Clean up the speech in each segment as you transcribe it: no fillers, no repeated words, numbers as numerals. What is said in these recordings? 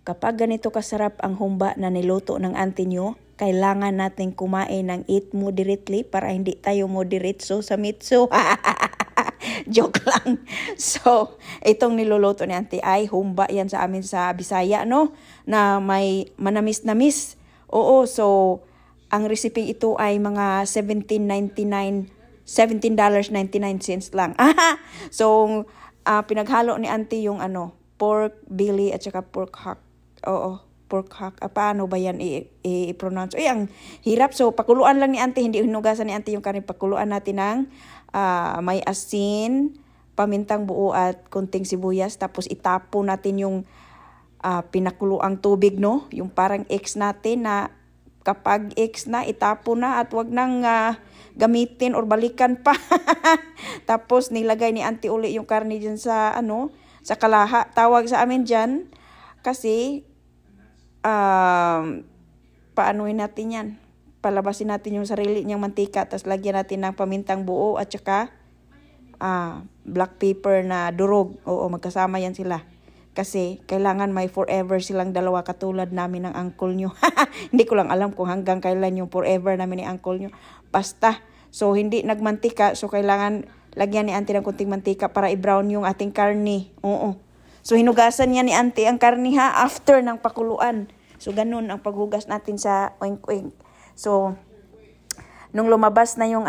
Kapag ganito kasarap ang humba na niluto ng auntie nyo, kailangan natin kumain ng eat moderately para hindi tayo moderatso sa mitso. Joke lang. So, itong niluluto ni auntie ay humba yan sa amin sa Bisaya, no? Na may manamis-namis. Oo, so ang recipe ito ay mga $17.99 lang. So, pinaghalo ni auntie yung pork belly at saka pork hock. Oo, pork hock. Paano ba yan i-pronounce? Ang hirap. So, pakuluan lang ni auntie. Hindi hinugasan ni auntie yung karne. Pakuluan natin ng may asin, pamintang buo at kunting sibuyas. Tapos itapo natin yung pinakuluang tubig, no? Yung parang eggs natin na kapag eggs na, itapo na at wag nang gamitin or balikan pa. Tapos nilagay ni auntie uli yung karne dyan sa sa kalaha. Tawag sa amin dyan kasi paanuin natin yan. Palabasin natin yung sarili niyang mantika. Tapos lagyan natin ng pamintang buo at saka black pepper na durog. Oo, magkasama yan sila. Kasi kailangan may forever silang dalawa katulad namin ng uncle nyo. Hindi ko lang alam kung hanggang kailan yung forever namin ni uncle nyo. Basta. So, hindi nagmantika. So, kailangan lagyan ni auntie ng kunting mantika para i-brown yung ating karne. Oo. So, hinugasan niya ni auntie ang karne after ng pakuluan. So, ganun ang paghugas natin sa oink-oink. So, nung lumabas na yung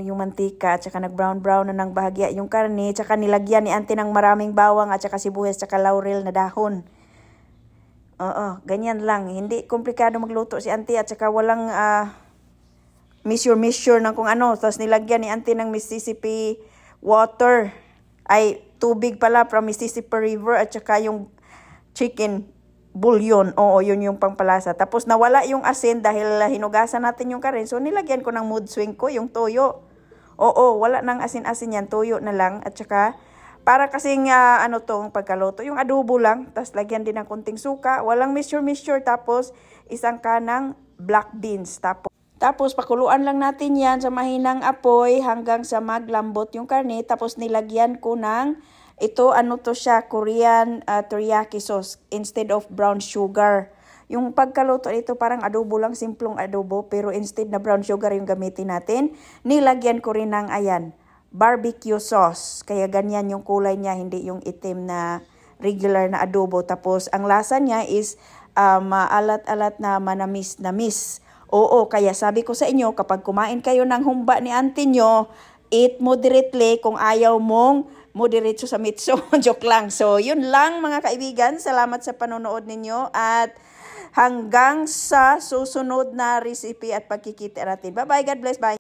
yung mantika, at saka nag-brown-brown na ng bahagya yung karne, at saka nilagyan ni auntie ng maraming bawang, at saka sibuyas, at saka laurel na dahon. Oo, ganyan lang. Hindi komplikado magluto si auntie, at saka walang measure ng kung ano. Tapos nilagyan ni auntie ng Mississippi water. Ay, tubig pala from Mississippi River, at saka yung chicken bouillon. Oo, yun yung pangpalasa. Tapos nawala yung asin dahil hinugasan natin yung karne. So nilagyan ko ng mood swing ko, yung toyo. Oo, wala nang asin-asin yan. Toyo na lang. At saka, para kasing tong pagkaluto. Yung adobo lang. Tapos lagyan din ng kunting suka. Walang mixture. Tapos isang kanang black beans. Tapos pakuluan lang natin yan sa mahinang apoy hanggang sa maglambot yung karne. Tapos nilagyan ko ng ito, Korean teriyaki sauce instead of brown sugar. Yung pagkaluto nito parang adobo lang, simplong adobo, pero instead na brown sugar yung gamitin natin, nilagyan ko rin ng barbecue sauce. Kaya ganyan yung kulay niya, hindi yung itim na regular na adobo. Tapos ang lasa niya is maalat-alat na manamis-namis. Oo, kaya sabi ko sa inyo, kapag kumain kayo ng humba ni auntie nyo, eat moderately kung ayaw mong moderate sa mitso. Joke lang. So, yun lang mga kaibigan. Salamat sa panonood ninyo at hanggang sa susunod na recipe at pagkikita natin. Bye-bye. God bless. Bye.